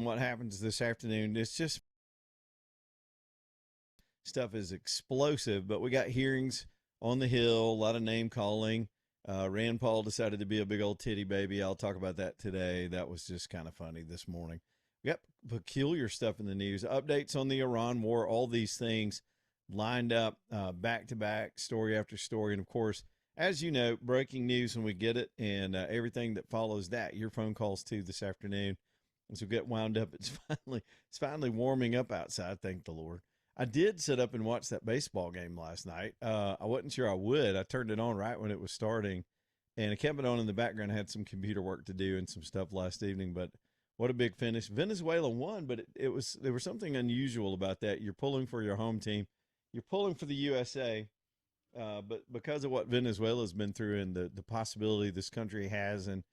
what happens this afternoon. It's just stuff is explosive, but we got hearings on the Hill, a lot of name calling. Rand Paul decided to be a big old titty baby. I'll talk about that today. That was just kind of funny this morning. We got peculiar stuff in the news, updates on the Iran war, all these things lined up back to back, story after story. And of course, as you know, breaking news when we get it and everything that follows that, your phone calls too this afternoon. As we get wound up, it's finally warming up outside. Thank the Lord. I did sit up and watch that baseball game last night. I wasn't sure I would. I turned it on right when it was starting, and I kept it on in the background. I had some computer work to do and some stuff last evening, but what a big finish. Venezuela won, but there was something unusual about that. You're pulling for your home team. You're pulling for the USA, but because of what Venezuela's been through and the possibility this country has and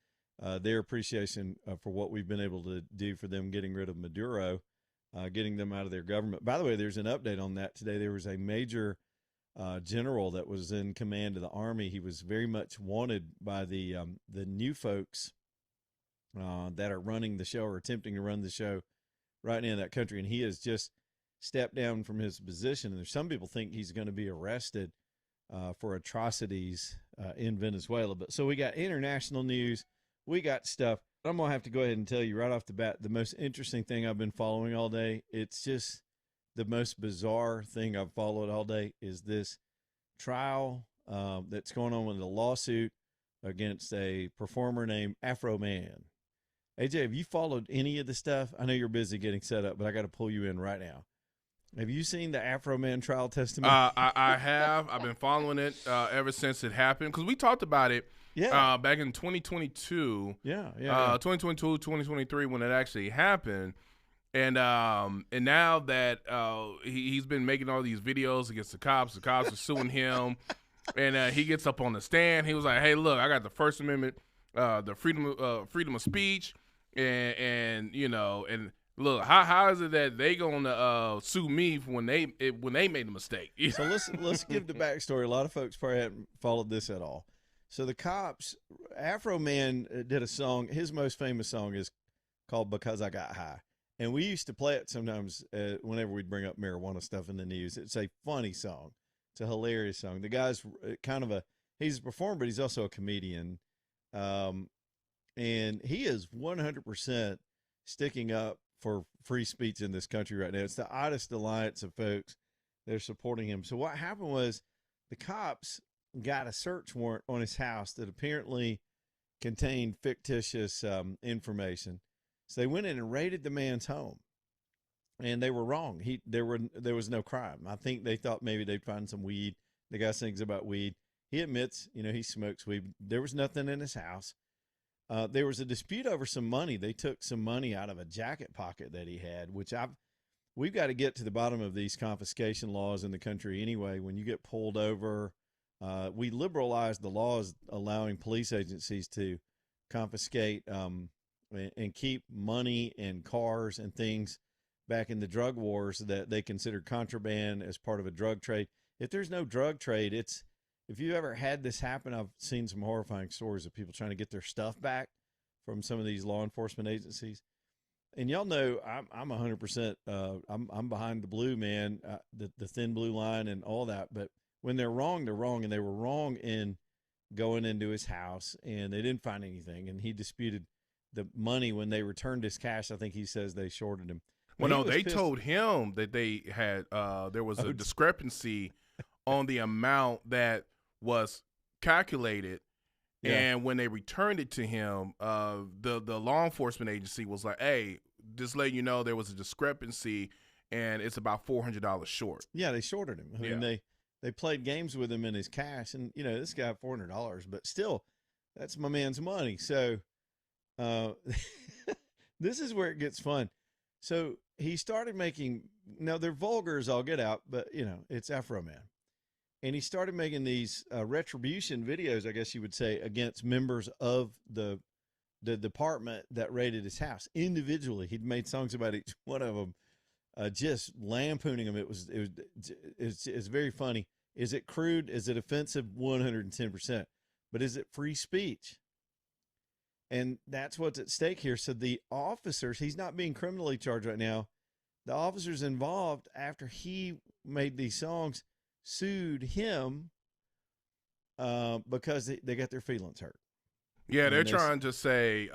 their appreciation for what we've been able to do for them getting rid of Maduro, getting them out of their government. By the way, there's an update on that today. There was a major general that was in command of the army. He was very much wanted by the new folks that are running the show or attempting to run the show right now in that country, and he has just stepped down from his position. And there's some people think he's going to be arrested for atrocities in Venezuela. But so we got international news, we got stuff. I'm going to have to go ahead and tell you right off the bat, the most interesting thing I've been following all day, it's just the most bizarre thing I've followed all day, is this trial that's going on with a lawsuit against a performer named Afro Man. AJ, have you followed any of the stuff? I know you're busy getting set up, but I got to pull you in right now. Have you seen the Afro Man trial testimony? I have. I've been following it ever since it happened, because we talked about it back in 2022. Yeah. 2022, 2023, when it actually happened. And now that he's been making all these videos against the cops are suing him. And he gets up on the stand. He was like, hey, look, I got the First Amendment, the freedom of speech. And look, how is it that they gonna sue me when they made a mistake? So let's give the backstory. A lot of folks probably haven't followed this at all. So the cops, Afro Man did a song. His most famous song is called "Because I Got High," and we used to play it sometimes whenever we'd bring up marijuana stuff in the news. It's a funny song. It's a hilarious song. The guy's he's a performer, but he's also a comedian, and he is 100% sticking up for free speech in this country right now. It's the oddest alliance of folks that are supporting him. So what happened was the cops got a search warrant on his house that apparently contained fictitious information. So they went in and raided the man's home, and they were wrong. There was no crime. I think they thought maybe they'd find some weed. The guy sings about weed. He admits, he smokes weed. There was nothing in his house. There was a dispute over some money. They took some money out of a jacket pocket that he had, which we've got to get to the bottom of these confiscation laws in the country anyway. When you get pulled over, we liberalized the laws allowing police agencies to confiscate and keep money and cars and things back in the drug wars that they considered contraband as part of a drug trade. If there's no drug trade, if you ever had this happen, I've seen some horrifying stories of people trying to get their stuff back from some of these law enforcement agencies. And y'all know I'm 100%. I'm behind the blue, man, the thin blue line and all that. But when they're wrong, and they were wrong in going into his house, and they didn't find anything. And he disputed the money when they returned his cash. I think he says they shorted him. Well, no, they told him that they had there was a discrepancy on the amount that was calculated, and when they returned it to him, the law enforcement agency was like, hey, just let you know there was a discrepancy, and it's about $400 short. Yeah, they shorted him. I mean, they played games with him in his cash, and this guy had $400, but still, that's my man's money. So this is where it gets fun. So he started making, now they're vulgar as all get out, but it's Afro Man. And he started making these retribution videos, I guess you would say, against members of the department that raided his house individually. He'd made songs about each one of them, just lampooning them. It's very funny. Is it crude? Is it offensive? 110%. But is it free speech? And that's what's at stake here. So the officers, he's not being criminally charged right now. The officers involved, after he made these songs, sued him because they got their feelings hurt. Yeah, they're trying to say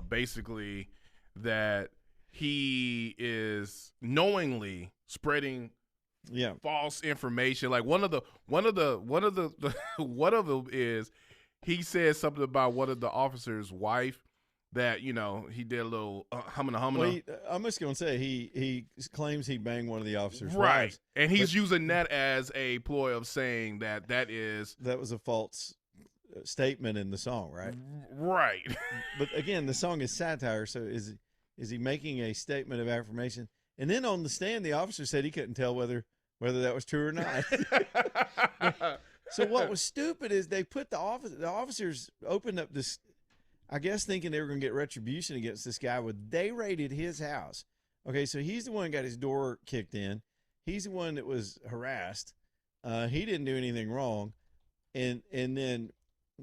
basically that he is knowingly spreading false information. Like one of them is he said something about one of the officers' wife that, you know, he did a little humming. Well, I'm just going to say he claims he banged one of the officers' right, wives, and he's using that as a ploy of saying that was a false statement in the song, right? Right. But again, the song is satire, so is he making a statement of affirmation? And then on the stand, the officer said he couldn't tell whether that was true or not. So what was stupid is they put the officers opened up this, I guess thinking they were going to get retribution against this guy. They raided his house. Okay, so he's the one who got his door kicked in. He's the one that was harassed. He didn't do anything wrong. And then,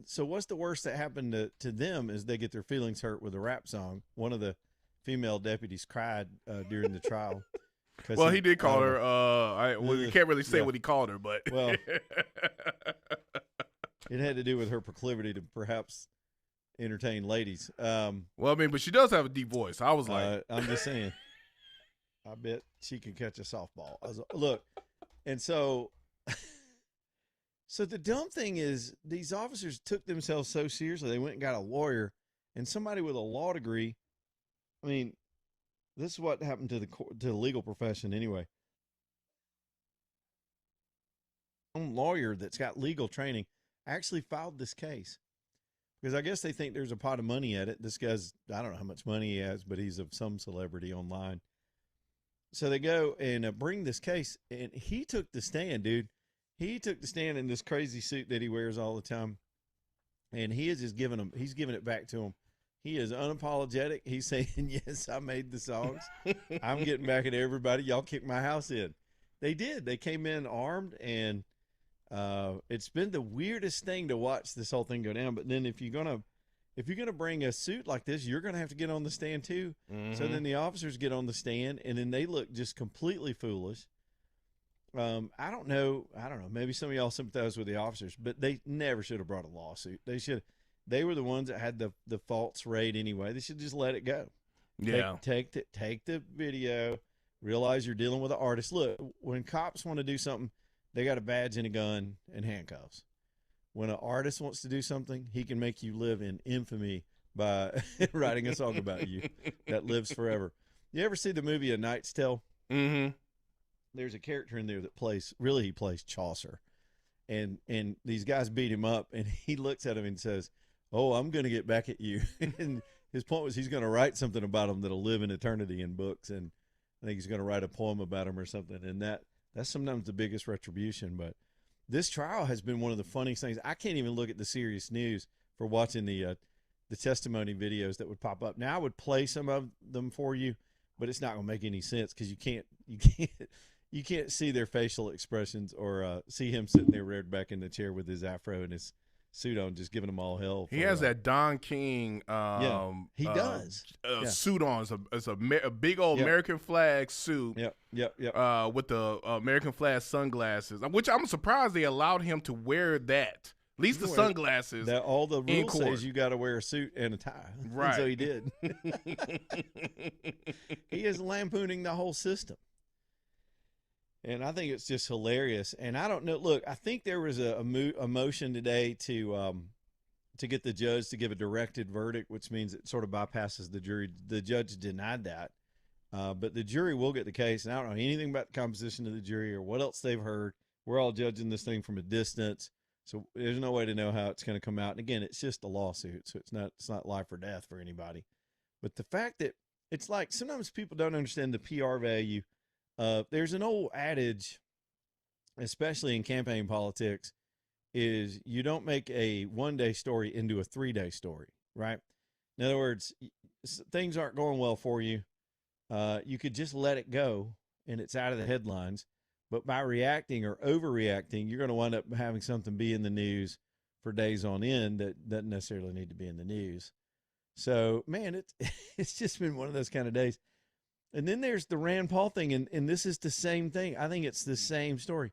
so what's the worst that happened to them is they get their feelings hurt with a rap song. One of the female deputies cried during the trial. Well, he did call her. We can't really say what he called her, but well, it had to do with her proclivity to perhaps entertain ladies. Well, I mean, but she does have a deep voice. I was like, I'm just saying. I bet she can catch a softball. Look, and so the dumb thing is these officers took themselves so seriously. They went and got a lawyer and somebody with a law degree. I mean, this is what happened to the legal profession anyway. A lawyer that's got legal training actually filed this case because I guess they think there's a pot of money at it. This guy's, I don't know how much money he has, but he's of some celebrity online. So they go and bring this case, and he took the stand, dude. He took the stand in this crazy suit that he wears all the time, and he is just he's giving it back to him. He is unapologetic. He's saying, yes, I made the songs. I'm getting back at everybody. Y'all kicked my house in. They did. They came in armed, and it's been the weirdest thing to watch this whole thing go down. But then if you're gonna bring a suit like this, you're gonna have to get on the stand too. Mm-hmm. So then the officers get on the stand, and then they look just completely foolish. I don't know. Maybe some of y'all sympathize with the officers, but they never should have brought a lawsuit. They were the ones that had the false raid anyway. They should just let it go. Yeah. Take the video. Realize you're dealing with an artist. Look, when cops want to do something, they got a badge and a gun and handcuffs. When an artist wants to do something, he can make you live in infamy by writing a song about you that lives forever. You ever see the movie A Knight's Tale? Mm-hmm. There's a character in there that plays Chaucer. And these guys beat him up, and he looks at him and says, "Oh, I'm going to get back at you." And his point was he's going to write something about them that'll live in eternity in books, and I think he's going to write a poem about them or something. And that's sometimes the biggest retribution. But this trial has been one of the funniest things. I can't even look at the serious news for watching the testimony videos that would pop up. Now I would play some of them for you, but it's not going to make any sense because you can't see their facial expressions or see him sitting there reared back in the chair with his afro and his suit on, just giving them all hell. He has that Don King he does. Suit on. It's a big old American flag suit. Yep. With the American flag sunglasses, which I'm surprised they allowed him to wear that. At least the sunglasses. That all the rules says you got to wear a suit and a tie. Right. And so he did. He is lampooning the whole system. And I think it's just hilarious. And I don't know. Look, I think there was a motion today to get the judge to give a directed verdict, which means it sort of bypasses the jury. The judge denied that. But the jury will get the case. And I don't know anything about the composition of the jury or what else they've heard. We're all judging this thing from a distance. So there's no way to know how it's going to come out. And again, it's just a lawsuit. So it's not life or death for anybody. But the fact that it's like sometimes people don't understand the PR value. There's an old adage, especially in campaign politics, is you don't make a one-day story into a 3-day story, right? In other words, things aren't going well for you. You could just let it go and it's out of the headlines. But by reacting or overreacting, you're going to wind up having something be in the news for days on end that doesn't necessarily need to be in the news. So, man, it's just been one of those kind of days. And then there's the Rand Paul thing, and this is the same thing. I think it's the same story.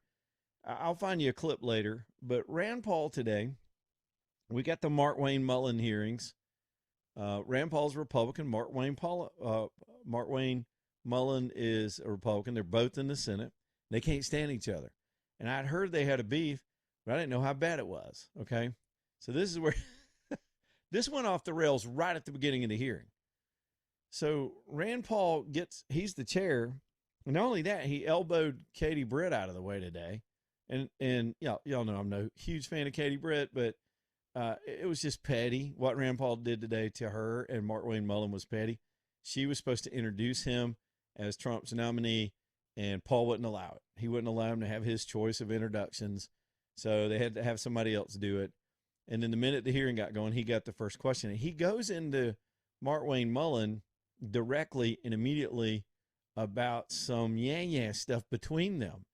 I'll find you a clip later, but Rand Paul today, we got the Mark Wayne Mullen hearings. Rand Paul's a Republican. Mark Wayne Mullen is a Republican. They're both in the Senate. They can't stand each other. And I'd heard they had a beef, but I didn't know how bad it was. Okay, so this is where this went off the rails right at the beginning of the hearing. So Rand Paul he's the chair, and not only that, he elbowed Katie Britt out of the way today. And y'all know I'm no huge fan of Katie Britt, but it was just petty what Rand Paul did today to her, and Mark Wayne Mullen was petty. She was supposed to introduce him as Trump's nominee, and Paul wouldn't allow it. He wouldn't allow him to have his choice of introductions, so they had to have somebody else do it. And then the minute the hearing got going, he got the first question. And he goes into Mark Wayne Mullen directly and immediately about some stuff between them.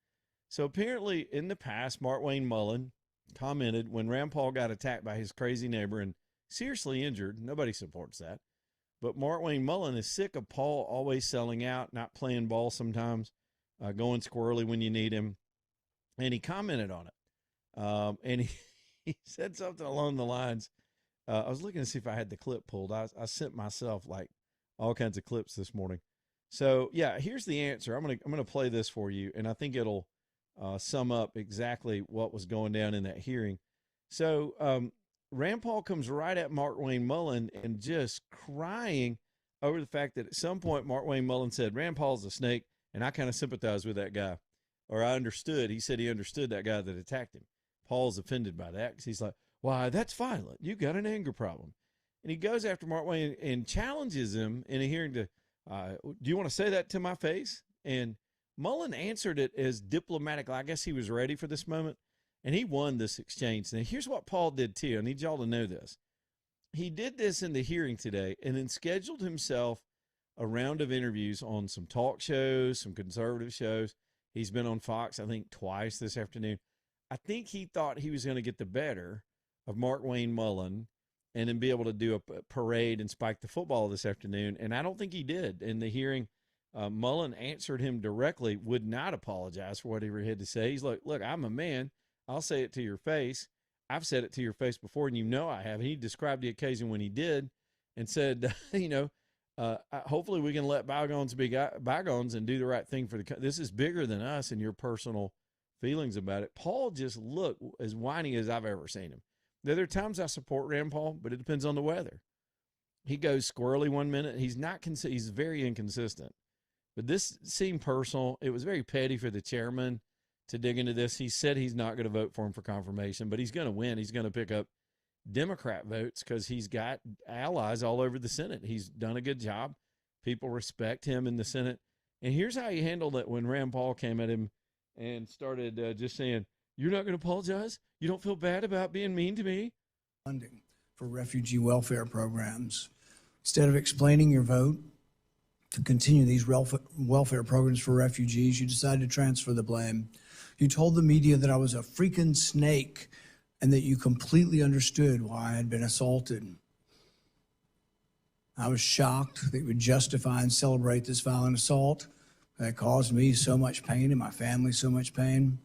So apparently in the past, Mark Wayne Mullen commented when Rand Paul got attacked by his crazy neighbor and seriously injured. Nobody supports that. But Mark Wayne Mullen is sick of Paul always selling out, not playing ball sometimes, going squirrely when you need him. And he commented on it. And he said something along the lines. I was looking to see if I had the clip pulled. I sent myself like all kinds of clips this morning. So yeah, here's the answer. I'm gonna play this for you, and I think it'll sum up exactly what was going down in that hearing. So Rand Paul comes right at Mark Wayne Mullen and just crying over the fact that at some point Mark Wayne Mullen said Rand Paul's a snake, and I kind of sympathize with that guy, or I understood. He said he understood that guy that attacked him. Paul's offended by that because he's like, why, that's violent. You got an anger problem. And he goes after Mark Wayne and challenges him in a hearing to, do you want to say that to my face? And Mullen answered it as diplomatic. I guess he was ready for this moment, and he won this exchange. Now, here's what Paul did too. I need y'all to know this. He did this in the hearing today and then scheduled himself a round of interviews on some talk shows, some conservative shows. He's been on Fox, I think, twice this afternoon. I think he thought he was going to get the better of Mark Wayne Mullen and then be able to do a parade and spike the football this afternoon. And I don't think he did. In the hearing, Mullen answered him directly, would not apologize for whatever he had to say. He's like, look, I'm a man. I'll say it to your face. I've said it to your face before, and you know I have. He described the occasion when he did and said, hopefully we can let bygones be bygones and do the right thing for the country. This is bigger than us and your personal feelings about it. Paul just looked as whiny as I've ever seen him. There are times I support Rand Paul, but it depends on the weather. He goes squirrely one minute. He's very inconsistent. But this seemed personal. It was very petty for the chairman to dig into this. He said he's not going to vote for him for confirmation, but he's going to win. He's going to pick up Democrat votes because he's got allies all over the Senate. He's done a good job. People respect him in the Senate. And here's how he handled it when Rand Paul came at him and started just saying, you're not going to apologize? You don't feel bad about being mean to me? Funding for refugee welfare programs. Instead of explaining your vote to continue these welfare programs for refugees, you decided to transfer the blame. You told the media that I was a freaking snake and that you completely understood why I had been assaulted. I was shocked that you would justify and celebrate this violent assault that caused me so much pain and my family so much pain.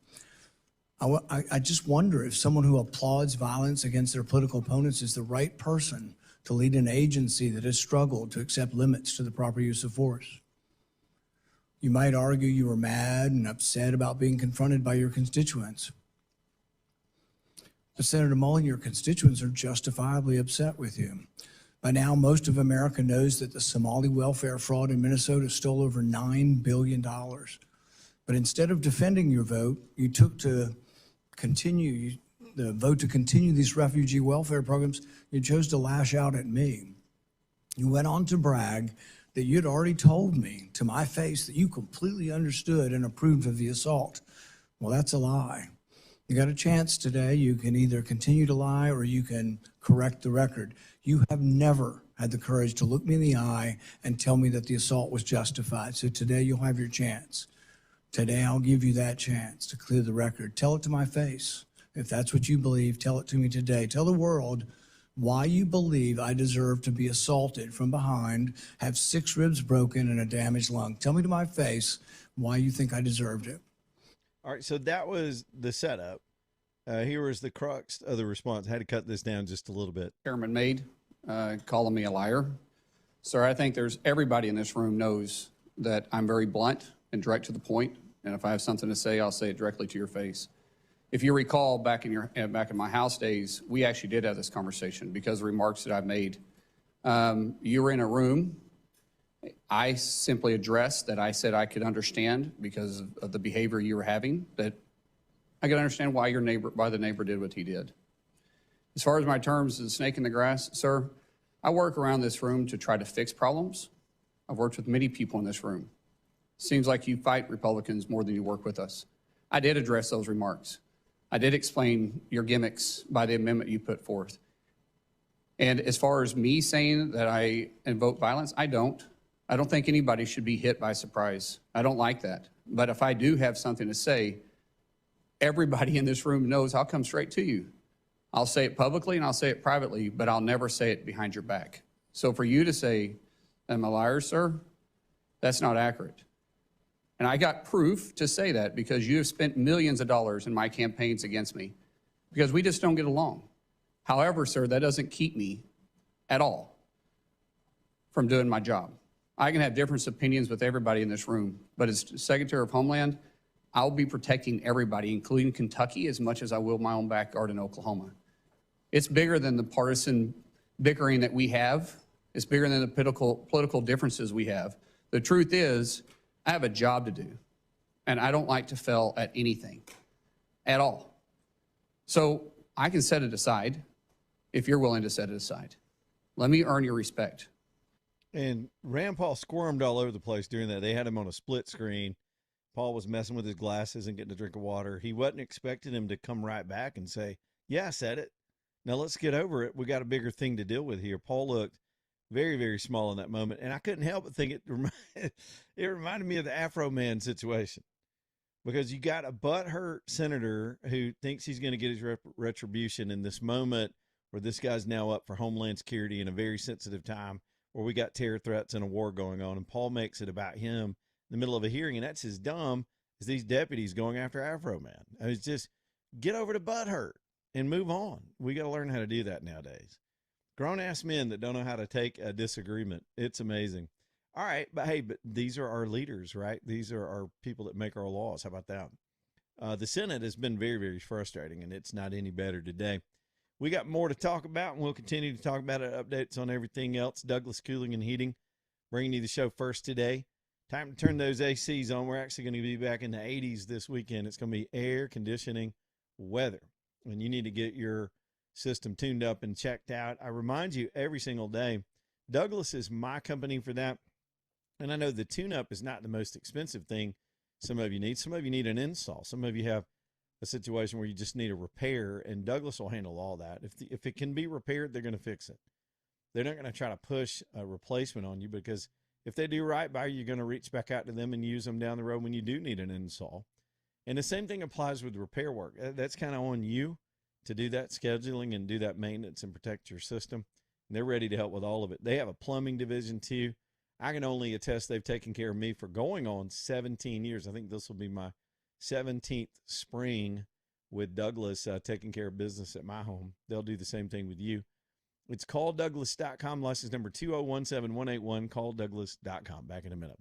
I just wonder if someone who applauds violence against their political opponents is the right person to lead an agency that has struggled to accept limits to the proper use of force. You might argue you were mad and upset about being confronted by your constituents. But Senator Mullen, your constituents are justifiably upset with you. By now, most of America knows that the Somali welfare fraud in Minnesota stole over $9 billion. But instead of defending your vote, you took to continue the vote to continue these refugee welfare programs. You chose to lash out at me. You went on to brag that you'd already told me to my face that you completely understood and approved of the assault. Well, that's a lie. You got a chance today. You can either continue to lie or you can correct the record. You have never had the courage to look me in the eye and tell me that the assault was justified. So today you'll have your chance. Today I'll give you that chance to clear the record. Tell it to my face. If that's what you believe, tell it to me today. Tell the world why you believe I deserve to be assaulted from behind, have 6 ribs broken, and a damaged lung. Tell me to my face why you think I deserved it. All right, so that was the setup. Here was the crux of the response. I had to cut this down just a little bit. Chairman made, calling me a liar. Sir, I think everybody in this room knows that I'm very blunt and direct to the point, and if I have something to say, I'll say it directly to your face. If you recall, back in my House days, we actually did have this conversation because of remarks that I've made. You were in a room. I simply addressed that I said I could understand because of the behavior you were having, that I could understand why the neighbor did what he did. As far as my terms of the snake in the grass, sir, I work around this room to try to fix problems. I've worked with many people in this room. Seems like you fight Republicans more than you work with us. I did address those remarks. I did explain your gimmicks by the amendment you put forth. And as far as me saying that I invoke violence, I don't. I don't think anybody should be hit by surprise. I don't like that. But if I do have something to say, everybody in this room knows I'll come straight to you. I'll say it publicly and I'll say it privately, but I'll never say it behind your back. So for you to say, I'm a liar, sir, that's not accurate. And I got proof to say that because you have spent millions of dollars in my campaigns against me because we just don't get along. However, sir, that doesn't keep me at all from doing my job. I can have different opinions with everybody in this room, but as Secretary of Homeland, I'll be protecting everybody, including Kentucky, as much as I will my own backyard in Oklahoma. It's bigger than the partisan bickering that we have. It's bigger than the political differences we have. The truth is, I have a job to do, and I don't like to fail at anything at all. So I can set it aside if you're willing to set it aside. Let me earn your respect. And Rand Paul squirmed all over the place during that. They had him on a split screen. Paul was messing with his glasses and getting a drink of water. He wasn't expecting him to come right back and say, yeah, I said it. Now let's get over it. We got a bigger thing to deal with here. Paul looked very, very small in that moment. And I couldn't help but think it reminded me of the Afro Man situation, because you got a butthurt senator who thinks he's going to get his retribution in this moment where this guy's now up for Homeland Security in a very sensitive time where we got terror threats and a war going on. And Paul makes it about him in the middle of a hearing. And that's as dumb as these deputies going after Afro Man. I mean, it's just get over the butthurt and move on. We got to learn how to do that nowadays. Grown-ass men that don't know how to take a disagreement. It's amazing. All right, but hey, but these are our leaders, right? These are our people that make our laws. How about that? The Senate has been very, very frustrating, and it's not any better today. We got more to talk about, and we'll continue to talk about it, updates on everything else. Douglas Cooling and Heating, bringing you the show first today. Time to turn those ACs on. We're actually going to be back in the 80s this weekend. It's going to be air conditioning weather, and you need to get your system tuned up and checked out. I remind you every single day, Douglas is my company for that. And I know the tune-up is not the most expensive thing some of you need. Some of you need an install. Some of you have a situation where you just need a repair, and Douglas will handle all that. If it can be repaired, they're going to fix it. They're not going to try to push a replacement on you, because if they do right by you, you're going to reach back out to them and use them down the road when you do need an install. And the same thing applies with repair work. That's kind of on you to do that scheduling and do that maintenance and protect your system. And they're ready to help with all of it. They have a plumbing division too. I can only attest they've taken care of me for going on 17 years. I think this will be my 17th spring with Douglas taking care of business at my home. They'll do the same thing with you. It's calldouglas.com, license number 2017181, calldouglas.com. Back in a minute.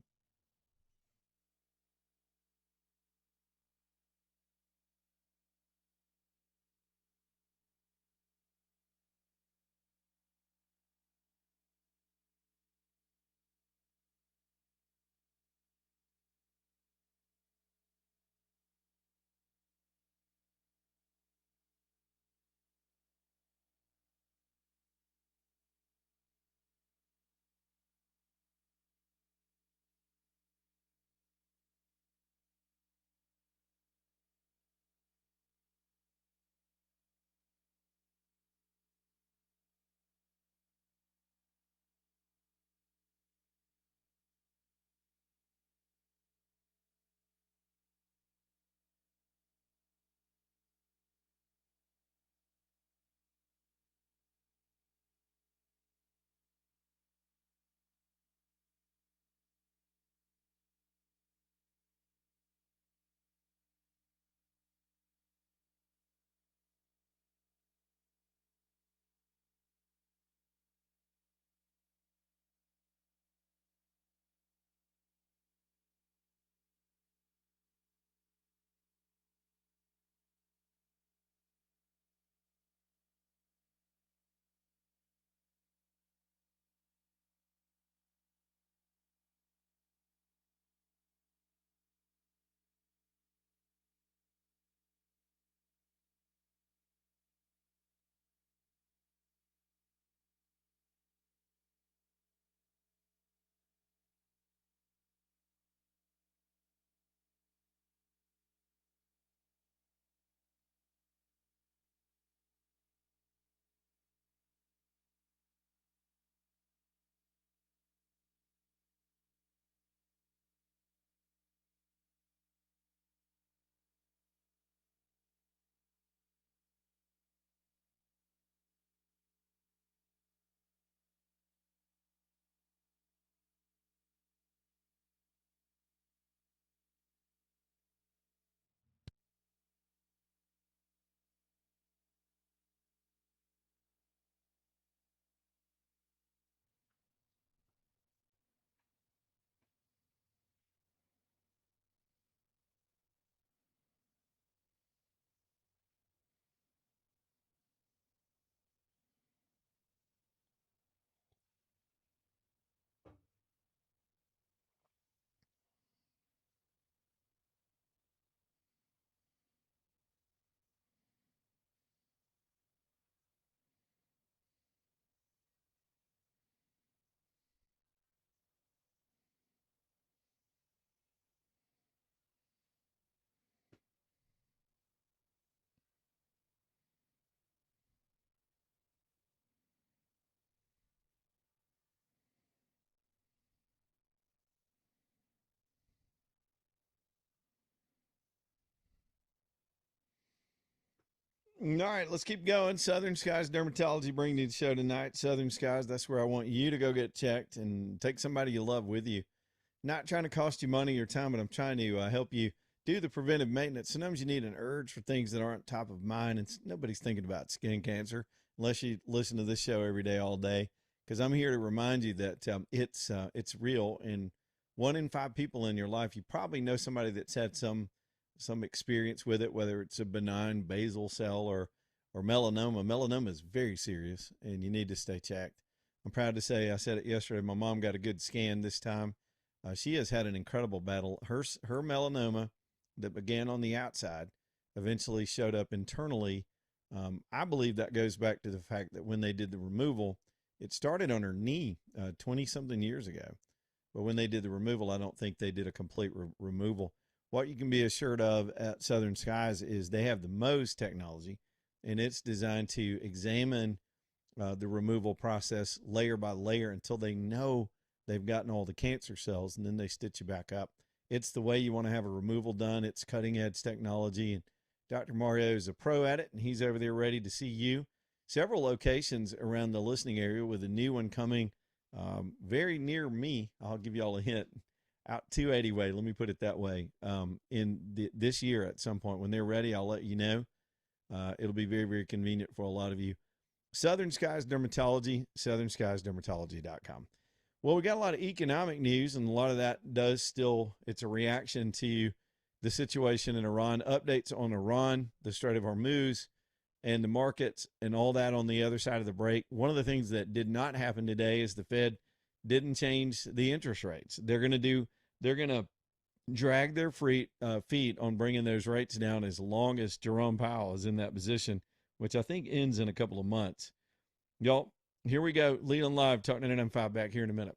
All right, let's keep going. Southern Skies Dermatology bringing you the show tonight. Southern Skies, that's where I want you to go get checked and take somebody you love with you. Not trying to cost you money or time, but I'm trying to help you do the preventive maintenance. Sometimes you need an urge for things that aren't top of mind, and nobody's thinking about skin cancer unless you listen to this show every day, all day. Because I'm here to remind you that it's real, and 1 in 5 people in your life, you probably know somebody that's had some experience with it, whether it's a benign basal cell or melanoma. Melanoma is very serious, and you need to stay checked. I'm proud to say, I said it yesterday, my mom got a good scan this time. She has had an incredible battle. Her melanoma that began on the outside eventually showed up internally. I believe that goes back to the fact that when they did the removal, it started on her knee 20-something years ago. But when they did the removal, I don't think they did a complete removal. What you can be assured of at Southern Skies is they have the Mohs technology, and it's designed to examine the removal process layer by layer until they know they've gotten all the cancer cells, and then they stitch you back up. It's the way you want to have a removal done. It's cutting edge technology, and Dr. Mario is a pro at it, and he's over there ready to see you. Several locations around the listening area, with a new one coming very near me. I'll give you all a hint. Out 280 way, let me put it that way. This year at some point when they're ready, I'll let you know. It'll be very, very convenient for a lot of you. Southern Skies Dermatology, southernskiesdermatology.com. Well, we got a lot of economic news, and a lot of that it's a reaction to the situation in Iran, updates on Iran, the Strait of Hormuz, and the markets and all that on the other side of the break. One of the things that did not happen today is the Fed didn't change the interest rates. They're going to drag their feet on bringing those rates down as long as Jerome Powell is in that position, which I think ends in a couple of months. Y'all, here we go. Leland Live, Talk 99.5, back here in a minute.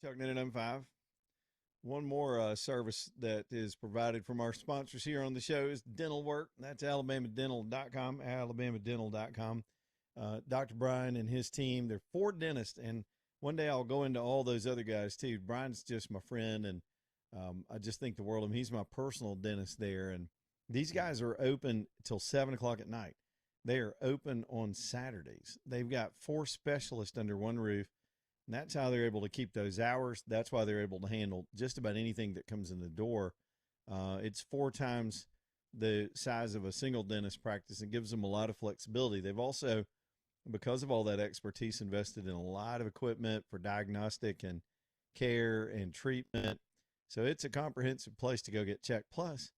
Talk 99.5. One more service that is provided from our sponsors here on the show is dental work. That's alabamadental.com, alabamadental.com. Dr. Brian and his team, they're 4 dentists, and one day I'll go into all those other guys too. Brian's just my friend, and I just think the world of him. He's my personal dentist there, and these guys are open till 7 o'clock at night. They are open on Saturdays. They've got 4 specialists under one roof, and that's how they're able to keep those hours. That's why they're able to handle just about anything that comes in the door. It's 4 times the size of a single dentist practice and gives them a lot of flexibility. They've also, because of all that expertise, invested in a lot of equipment for diagnostic and care and treatment. So it's a comprehensive place to go get checked. Plus,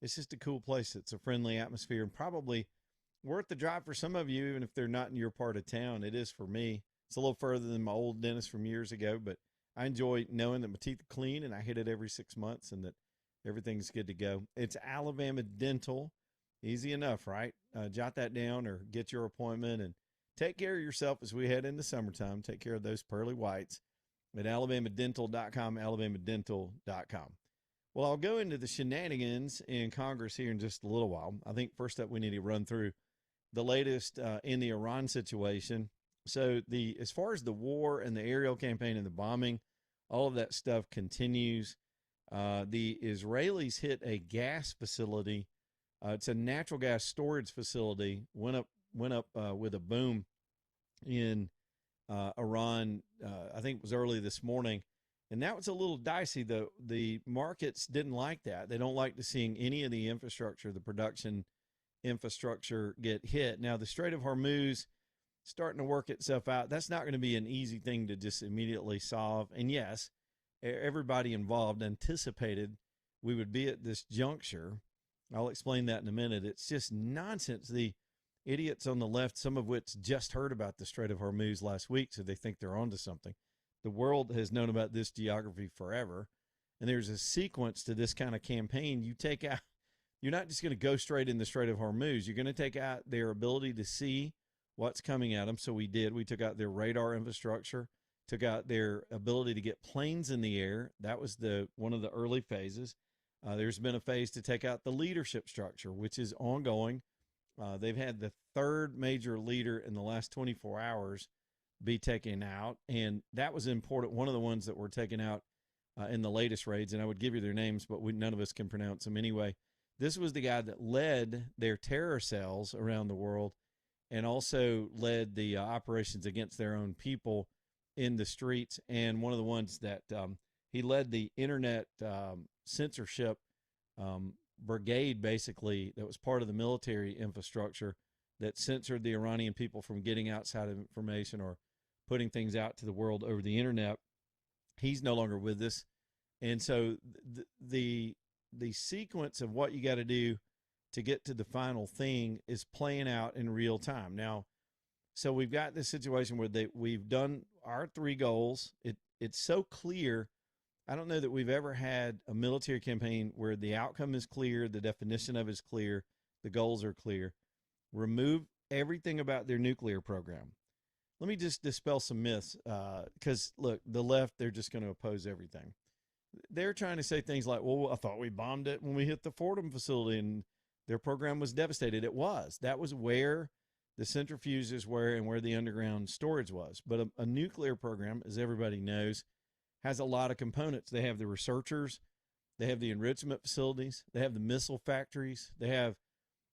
it's just a cool place. It's a friendly atmosphere and probably worth the drive for some of you, even if they're not in your part of town. It is for me. It's a little further than my old dentist from years ago, but I enjoy knowing that my teeth are clean and I hit it every 6 months and that everything's good to go. It's Alabama Dental. Easy enough, right? Jot that down or get your appointment and take care of yourself as we head into summertime. Take care of those pearly whites at alabamadental.com, alabamadental.com. Well, I'll go into the shenanigans in Congress here in just a little while. I think first up we need to run through the latest in the Iran situation. So as far as the war and the aerial campaign and the bombing, all of that stuff continues. The Israelis hit a gas facility. It's a natural gas storage facility. Went up with a boom in Iran. I think it was early this morning, and that was a little dicey. The markets didn't like that. They don't like to seeing any of the infrastructure, the production infrastructure, get hit. Now the Strait of Hormuz starting to work itself out. That's not going to be an easy thing to just immediately solve. And yes, everybody involved anticipated we would be at this juncture. I'll explain that in a minute. It's just nonsense. The idiots on the left, some of which just heard about the Strait of Hormuz last week, so they think they're onto something. The world has known about this geography forever, and there's a sequence to this kind of campaign. You're not just going to go straight in the Strait of Hormuz. You're going to take out their ability to see what's coming at them. So we did. We took out their radar infrastructure, took out their ability to get planes in the air. That was one of the early phases. There's been a phase to take out the leadership structure, which is ongoing. They've had the 3rd major leader in the last 24 hours be taken out, and that was important. One of the ones that were taken out in the latest raids, and I would give you their names, but none of us can pronounce them anyway. This was the guy that led their terror cells around the world and also led the operations against their own people in the streets. And one of the ones that he led the internet censorship brigade, basically, that was part of the military infrastructure that censored the Iranian people from getting outside information or putting things out to the world over the internet. He's no longer with us. And so the sequence of what you got to do to get to the final thing is playing out in real time. Now, so we've got this situation where we've done our 3 goals. It's so clear. I don't know that we've ever had a military campaign where the outcome is clear, the definition of it is clear, the goals are clear. Remove everything about their nuclear program. Let me just dispel some myths, because, look, the left, they're just going to oppose everything. They're trying to say things like, well, I thought we bombed it when we hit the Fordham facility and their program was devastated. It was. That was where the centrifuges were and where the underground storage was. But a nuclear program, as everybody knows, has a lot of components. They have the researchers, they have the enrichment facilities, they have the missile factories, they have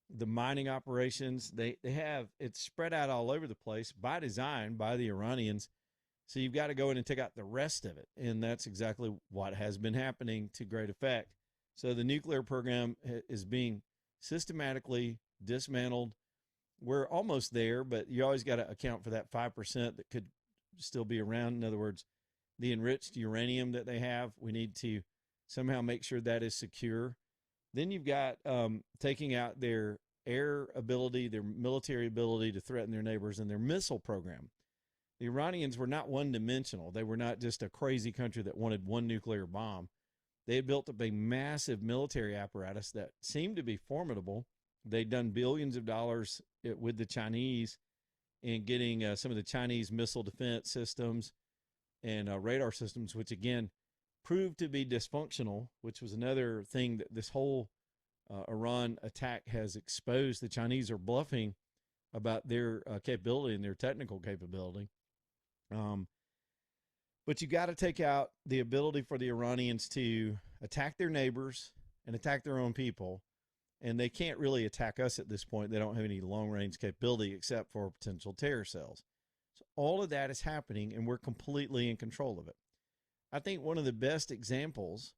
the mining operations. They have it's spread out all over the place by design by the Iranians. So you've got to go in and take out the rest of it. And that's exactly what has been happening to great effect. So the nuclear program is being systematically dismantled. We're almost there, but you always got to account for that 5% that could still be around. In other words, the enriched uranium that they have, we need to somehow make sure that is secure. Then you've got taking out their air ability, their military ability to threaten their neighbors, and their missile program. The Iranians were not one-dimensional. They were not just a crazy country that wanted one nuclear bomb. They had built up a massive military apparatus that seemed to be formidable. They'd done billions of dollars with the Chinese in getting some of the Chinese missile defense systems. and radar systems, which again proved to be dysfunctional, which was another thing that this whole Iran attack has exposed. The Chinese are bluffing about their capability and their technical capability. But you got to take out the ability for the Iranians to attack their neighbors and attack their own people. And they can't really attack us at this point. They don't have any long-range capability except for potential terror cells. So all of that is happening, and we're completely in control of it. I think one of the best examples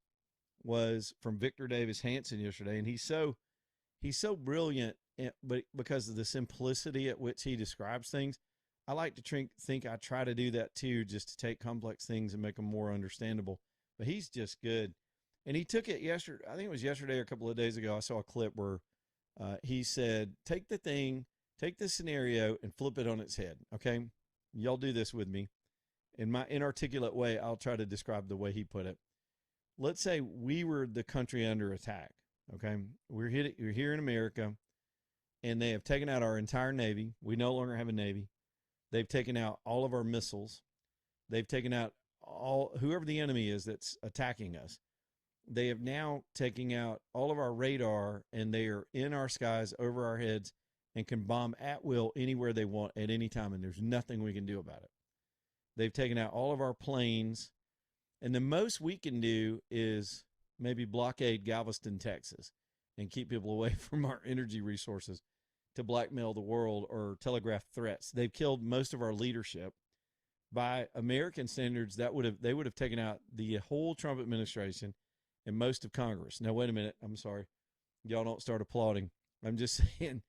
was from Victor Davis Hanson yesterday, and he's so brilliant, but because of the simplicity at which he describes things, I like to think I try to do that too, just to take complex things and make them more understandable. But he's just good. And he took it yesterday, I think it was yesterday or a couple of days ago, I saw a clip where he said, take the scenario and flip it on its head, okay? Y'all do this with me. In my inarticulate way, I'll try to describe the way he put it. Let's say we were the country under attack, okay? We're here in America, and they have taken out our entire Navy. We no longer have a Navy. They've taken out all of our missiles. They've taken out whoever the enemy is that's attacking us. They have now taken out all of our radar, and they are in our skies over our heads and can bomb at will anywhere they want at any time, and there's nothing we can do about it. They've taken out all of our planes, and the most we can do is maybe blockade Galveston, Texas, and keep people away from our energy resources to blackmail the world or telegraph threats. They've killed most of our leadership. By American standards, they would have taken out the whole Trump administration and most of Congress. Now, wait a minute. I'm sorry. Y'all don't start applauding. I'm just saying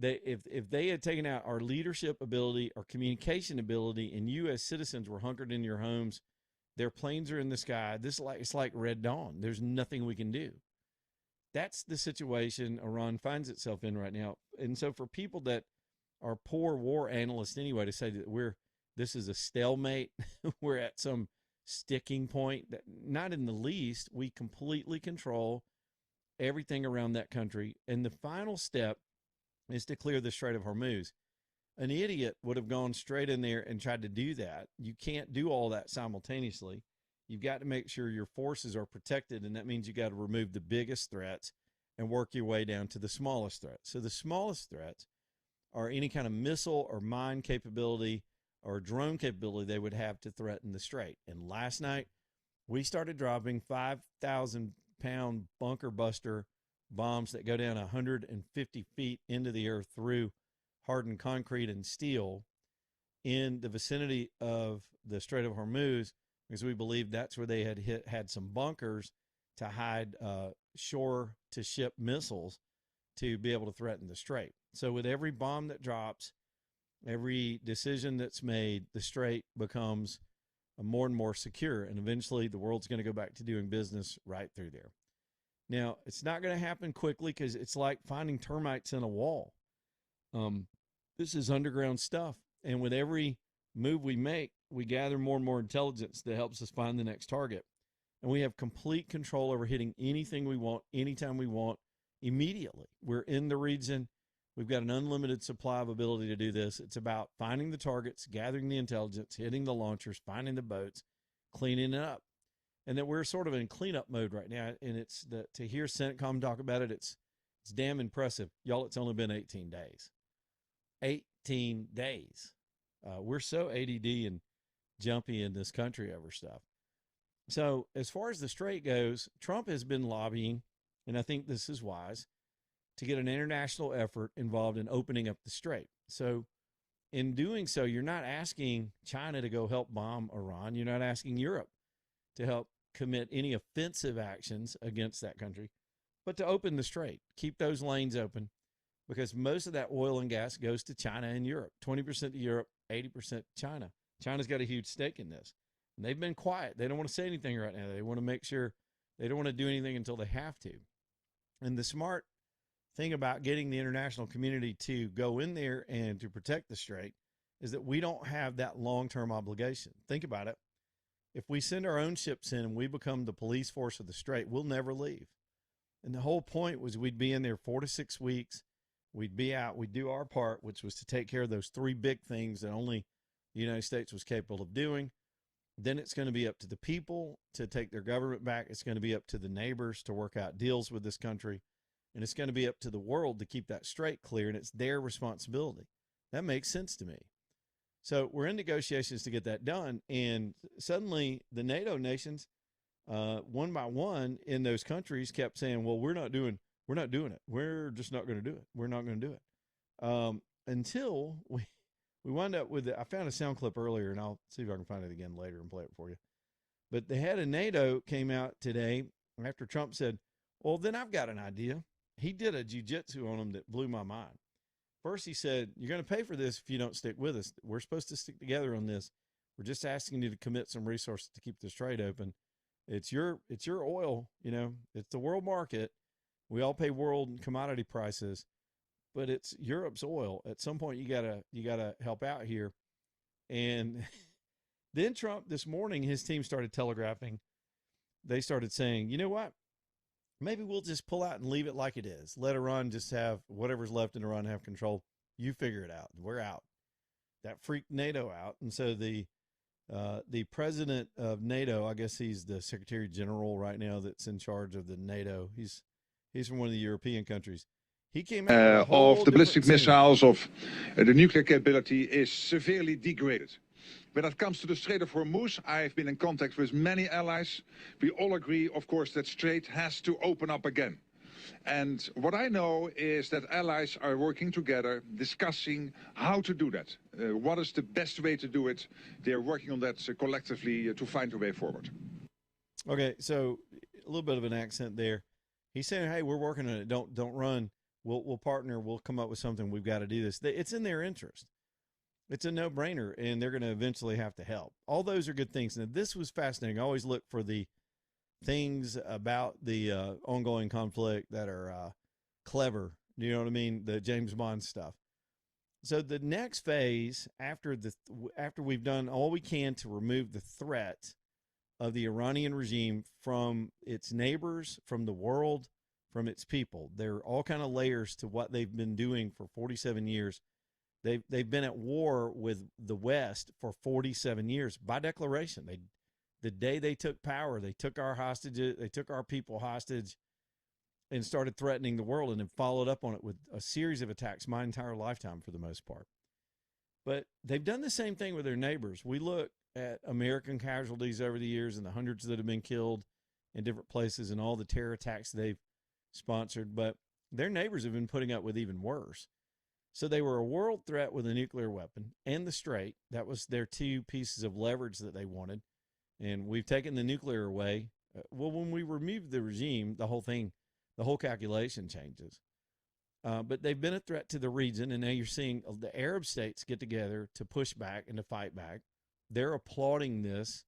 if they had taken out our leadership ability, our communication ability, and you as citizens were hunkered in your homes, their planes are in the sky. It's like Red Dawn. There's nothing we can do. That's the situation Iran finds itself in right now. And so for people that are poor war analysts anyway to say that this is a stalemate, we're at some sticking point, that not in the least. We completely control everything around that country. And the final step is to clear the Strait of Hormuz. An idiot would have gone straight in there and tried to do that. You can't do all that simultaneously. You've got to make sure your forces are protected, and that means you got to remove the biggest threats and work your way down to the smallest threats. So the smallest threats are any kind of missile or mine capability or drone capability they would have to threaten the strait. And last night, we started dropping 5,000-pound bunker buster bombs that go down 150 feet into the earth through hardened concrete and steel in the vicinity of the Strait of Hormuz, because we believe that's where they had some bunkers to hide shore-to-ship missiles to be able to threaten the strait. So with every bomb that drops, every decision that's made, the strait becomes more and more secure, and eventually the world's going to go back to doing business right through there. Now, it's not going to happen quickly because it's like finding termites in a wall. This is underground stuff, and with every move we make, we gather more and more intelligence that helps us find the next target. And we have complete control over hitting anything we want, anytime we want, immediately. We're in the region. We've got an unlimited supply of ability to do this. It's about finding the targets, gathering the intelligence, hitting the launchers, finding the boats, cleaning it up. And that we're sort of in cleanup mode right now. And to hear CENTCOM talk about it, it's damn impressive. Y'all, it's only been 18 days. 18 days. We're so ADD and jumpy in this country over stuff. So as far as the strait goes, Trump has been lobbying, and I think this is wise, to get an international effort involved in opening up the strait. So in doing so, you're not asking China to go help bomb Iran. You're not asking Europe to help commit any offensive actions against that country, but to open the strait, keep those lanes open, because most of that oil and gas goes to China and Europe, 20% to Europe, 80% to China. China's got a huge stake in this. And they've been quiet. They don't want to say anything right now. They want to make sure they don't want to do anything until they have to. And the smart thing about getting the international community to go in there and to protect the strait is that we don't have that long-term obligation. Think about it. If we send our own ships in and we become the police force of the strait, we'll never leave. And the whole point was we'd be in there 4 to 6 weeks. We'd be out. We'd do our part, which was to take care of those 3 big things that only the United States was capable of doing. Then it's going to be up to the people to take their government back. It's going to be up to the neighbors to work out deals with this country. And it's going to be up to the world to keep that strait clear. And it's their responsibility. That makes sense to me. So we're in negotiations to get that done. And suddenly the NATO nations, one by one in those countries, kept saying, well, we're not doing it. We're just not going to do it. We're not going to do it. Until we wound up with I found a sound clip earlier, and I'll see if I can find it again later and play it for you. But the head of NATO came out today after Trump said, well, then I've got an idea. He did a jiu-jitsu on him that blew my mind. First, he said, you're going to pay for this if you don't stick with us. We're supposed to stick together on this. We're just asking you to commit some resources to keep this trade open. It's your oil, it's the world market. We all pay world commodity prices, but it's Europe's oil. At some point, you gotta help out here. And then Trump this morning, his team started telegraphing. They started saying, you know what? Maybe we'll just pull out and leave it like it is. Let Iran just have whatever's left in Iran have control. You figure it out. We're out. That freaked NATO out. And so the president of NATO, I guess he's the Secretary General right now that's in charge of the NATO. He's from one of the European countries. He came out of the ballistic missiles, of the nuclear capability is severely degraded. When it comes to the Strait of Hormuz, I've been in contact with many allies. We all agree, of course, that strait has to open up again. And what I know is that allies are working together, discussing how to do that. What is the best way to do it? They're working on that collectively to find a way forward. Okay, so a little bit of an accent there. He's saying, hey, we're working on it. Don't run. We'll partner. We'll come up with something. We've got to do this. It's in their interest. It's a no-brainer, and they're going to eventually have to help. All those are good things. Now, this was fascinating. I always look for the things about the ongoing conflict that are clever. You know what I mean? The James Bond stuff. So the next phase, after we've done all we can to remove the threat of the Iranian regime from its neighbors, from the world, from its people. There are all kind of layers to what they've been doing for 47 years. They've been at war with the West for 47 years by declaration. The day they took power, they took our hostages, they took our people hostage, and started threatening the world, and then followed up on it with a series of attacks my entire lifetime for the most part. But they've done the same thing with their neighbors. We look at American casualties over the years and the hundreds that have been killed in different places and all the terror attacks they've sponsored, but their neighbors have been putting up with even worse. So they were a world threat with a nuclear weapon and the strait. That was their two pieces of leverage that they wanted. And we've taken the nuclear away. Well, when we remove the regime, the whole calculation changes. But they've been a threat to the region, and now you're seeing the Arab states get together to push back and to fight back. They're applauding this.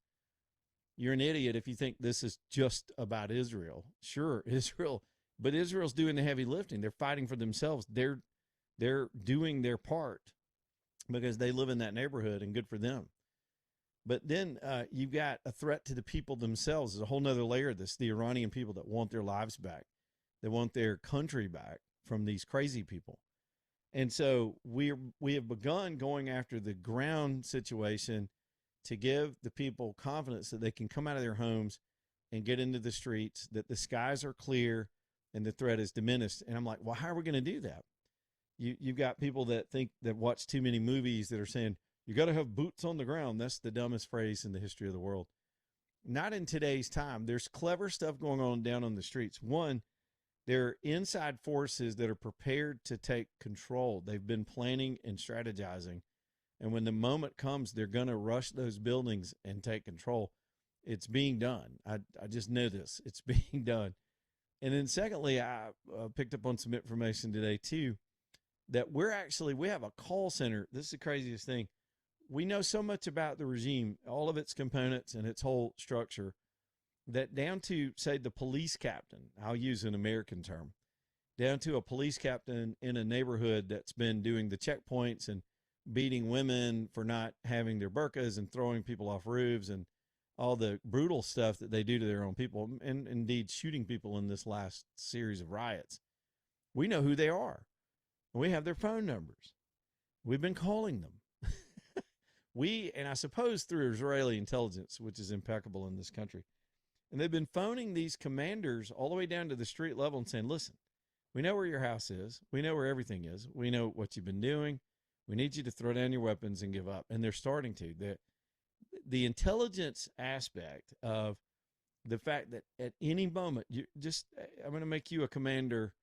You're an idiot if you think this is just about Israel. Sure, Israel, but Israel's doing the heavy lifting. They're fighting for themselves. They're doing their part because they live in that neighborhood, and good for them. But then you've got a threat to the people themselves. There's a whole nother layer of this, the Iranian people that want their lives back. They want their country back from these crazy people. And so we have begun going after the ground situation to give the people confidence that they can come out of their homes and get into the streets, that the skies are clear and the threat is diminished. And I'm like, well, how are we going to do that? You've got people that watch too many movies that are saying, you got to have boots on the ground. That's the dumbest phrase in the history of the world. Not in today's time. There's clever stuff going on down on the streets. One, there are inside forces that are prepared to take control. They've been planning and strategizing. And when the moment comes, they're going to rush those buildings and take control. It's being done. I just know this. It's being done. And then secondly, I picked up on some information today too, that we have a call center. This is the craziest thing. We know so much about the regime, all of its components and its whole structure, that down to, say, the police captain, I'll use an American term, down to a police captain in a neighborhood that's been doing the checkpoints and beating women for not having their burqas and throwing people off roofs and all the brutal stuff that they do to their own people, and indeed shooting people in this last series of riots. We know who they are. We have their phone numbers. We've been calling them. and I suppose through Israeli intelligence, which is impeccable in this country, and they've been phoning these commanders all the way down to the street level and saying, listen, we know where your house is. We know where everything is. We know what you've been doing. We need you to throw down your weapons and give up. And they're starting to. The intelligence aspect of the fact that at any moment, I'm going to make you a commander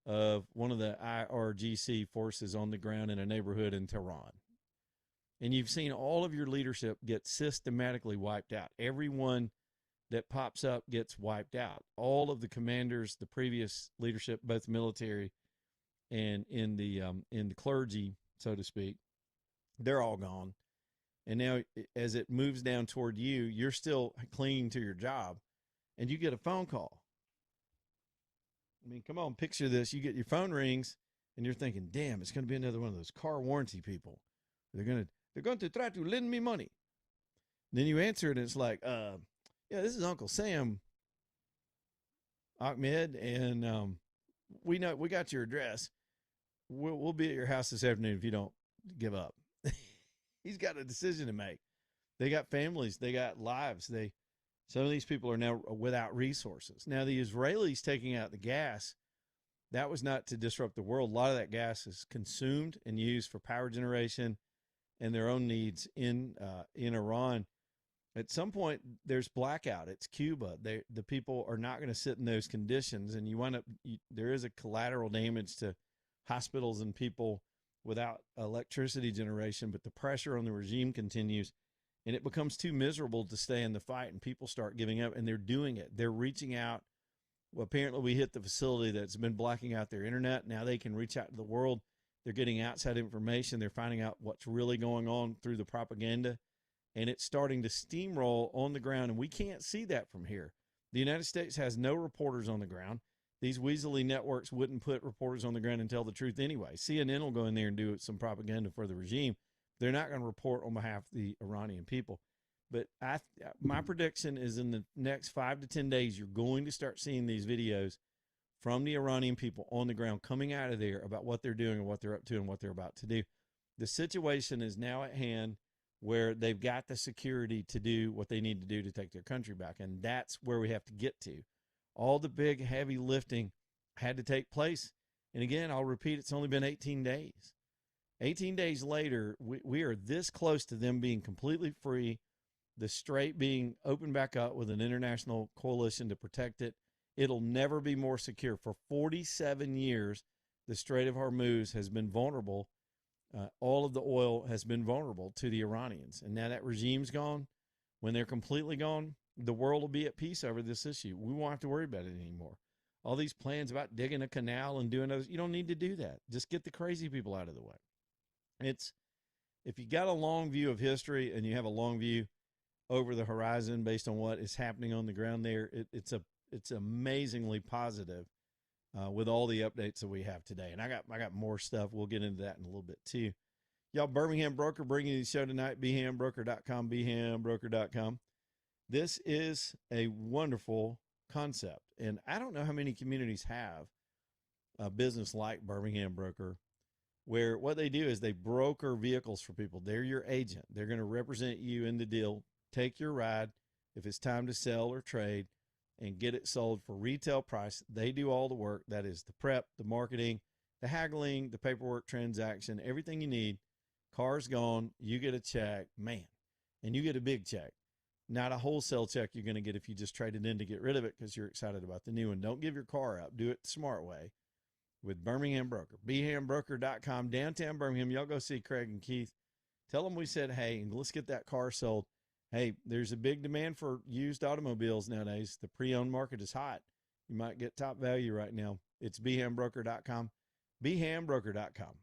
of one of the IRGC forces on the ground in a neighborhood in Tehran. And you've seen all of your leadership get systematically wiped out. Everyone that pops up gets wiped out. All of the commanders, the previous leadership, both military and in the clergy, so to speak, they're all gone. And now as it moves down toward you, you're still clinging to your job, and you get a phone call. I mean, come on, picture this. You get your phone rings, and you're thinking, damn, it's going to be another one of those car warranty people. They're going to try to lend me money. Then you answer it, and it's like, yeah, this is Uncle Sam, Ahmed, and we got your address. We'll be at your house this afternoon if you don't give up. He's got a decision to make. They got families. They got lives. Some of these people are now without resources. Now, the Israelis taking out the gas, that was not to disrupt the world. A lot of that gas is consumed and used for power generation and their own needs in Iran. At some point, there's blackout. It's Cuba. The people are not going to sit in those conditions, and there is a collateral damage to hospitals and people without electricity generation, but the pressure on the regime continues, and it becomes too miserable to stay in the fight, and people start giving up, and they're doing it. They're reaching out. Well, apparently we hit the facility that's been blocking out their internet. Now they can reach out to the world. They're getting outside information. They're finding out what's really going on through the propaganda, and it's starting to steamroll on the ground, and we can't see that from here. The United States has no reporters on the ground. These weaselly networks wouldn't put reporters on the ground and tell the truth anyway. CNN will go in there and do some propaganda for the regime. They're not going to report on behalf of the Iranian people. But my prediction is in the next 5 to 10 days, you're going to start seeing these videos from the Iranian people on the ground coming out of there about what they're doing and what they're up to and what they're about to do. The situation is now at hand where they've got the security to do what they need to do to take their country back. And that's where we have to get to. All the big, heavy lifting had to take place. And again, I'll repeat, it's only been 18 days. 18 days later, we are this close to them being completely free, the Strait being opened back up with an international coalition to protect it. It'll never be more secure. For 47 years, the Strait of Hormuz has been vulnerable. All of the oil has been vulnerable to the Iranians. And now that regime's gone. When they're completely gone, the world will be at peace over this issue. We won't have to worry about it anymore. All these plans about digging a canal and doing those, you don't need to do that. Just get the crazy people out of the way. If you got a long view of history and you have a long view over the horizon based on what is happening on the ground there, it's amazingly positive with all the updates that we have today. And I got more stuff. We'll get into that in a little bit too. Y'all, Birmingham Broker bringing you the show tonight. BHAMBroker.com, BHAMBroker.com. This is a wonderful concept. And I don't know how many communities have a business like Birmingham Broker, where what they do is they broker vehicles for people. They're your agent. They're going to represent you in the deal, take your ride if it's time to sell or trade, and get it sold for retail price. They do all the work. That is the prep, the marketing, the haggling, the paperwork, transaction, everything you need. Car's gone. You get a check, man, and you get a big check. Not a wholesale check you're going to get if you just trade it in to get rid of it because you're excited about the new one. Don't give your car up. Do it the smart way with Birmingham Broker. BHAMBroker.com, downtown Birmingham. Y'all go see Craig and Keith. Tell them we said, hey, and let's get that car sold. Hey, there's a big demand for used automobiles nowadays. The pre-owned market is hot. You might get top value right now. It's BHAMBroker.com, BHAMBroker.com.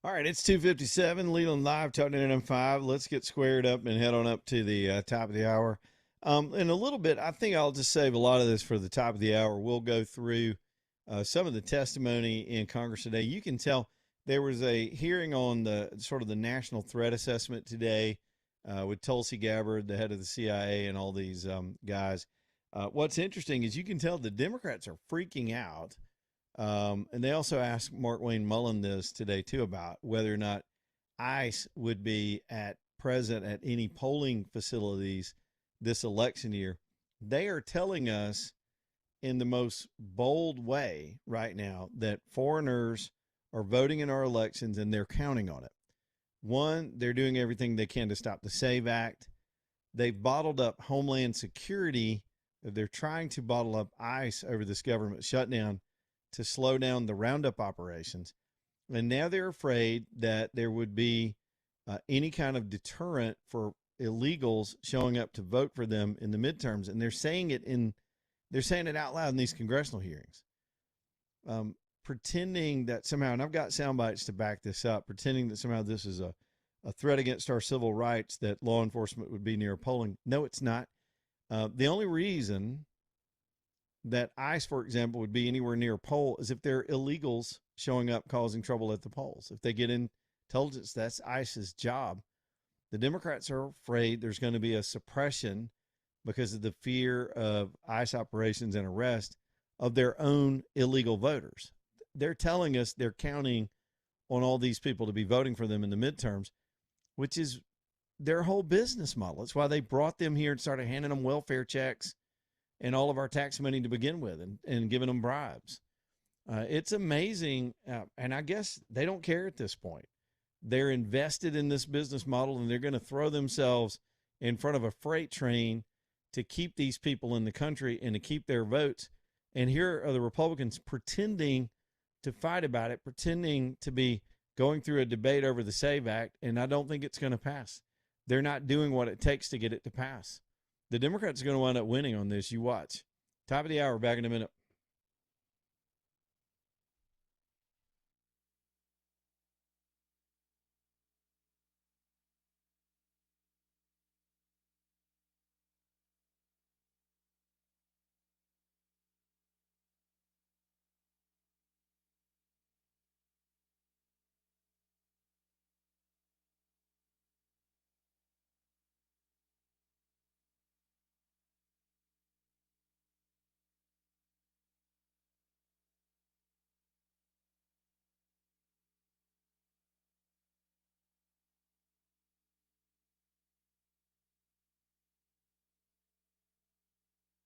All right, it's 2:57, Leland Live, talking to NM5. Let's get squared up and head on up to the top of the hour. In a little bit, I think I'll just save a lot of this for the top of the hour. We'll go through some of the testimony in Congress today. You can tell there was a hearing on the sort of the national threat assessment today with Tulsi Gabbard, the head of the CIA, and all these guys. What's interesting is you can tell the Democrats are freaking out. And they also asked Markwayne Mullin this today, too, about whether or not ICE would be present at any polling facilities this election year. They are telling us in the most bold way right now that foreigners are voting in our elections and they're counting on it. One, they're doing everything they can to stop the SAVE Act. They've bottled up Homeland Security. They're trying to bottle up ICE over this government shutdown to slow down the roundup operations. And now they're afraid that there would be any kind of deterrent for illegals showing up to vote for them in the midterms. And they're saying it out loud in these congressional hearings, pretending that somehow, and I've got sound bites to back this up, pretending that somehow this is a threat against our civil rights, that law enforcement would be near polling. No, it's not. The only reason that ICE, for example, would be anywhere near a poll is if they're illegals showing up causing trouble at the polls. If they get intelligence, that's ICE's job. The Democrats are afraid there's going to be a suppression because of the fear of ICE operations and arrest of their own illegal voters. They're telling us they're counting on all these people to be voting for them in the midterms, which is their whole business model. It's why they brought them here and started handing them welfare checks and all of our tax money to begin with, and giving them bribes. It's amazing, and I guess they don't care at this point. They're invested in this business model, and they're going to throw themselves in front of a freight train to keep these people in the country and to keep their votes. And here are the Republicans pretending to fight about it, pretending to be going through a debate over the SAVE Act, and I don't think it's going to pass. They're not doing what it takes to get it to pass. The Democrats are going to wind up winning on this. You watch. Top of the hour, back in a minute.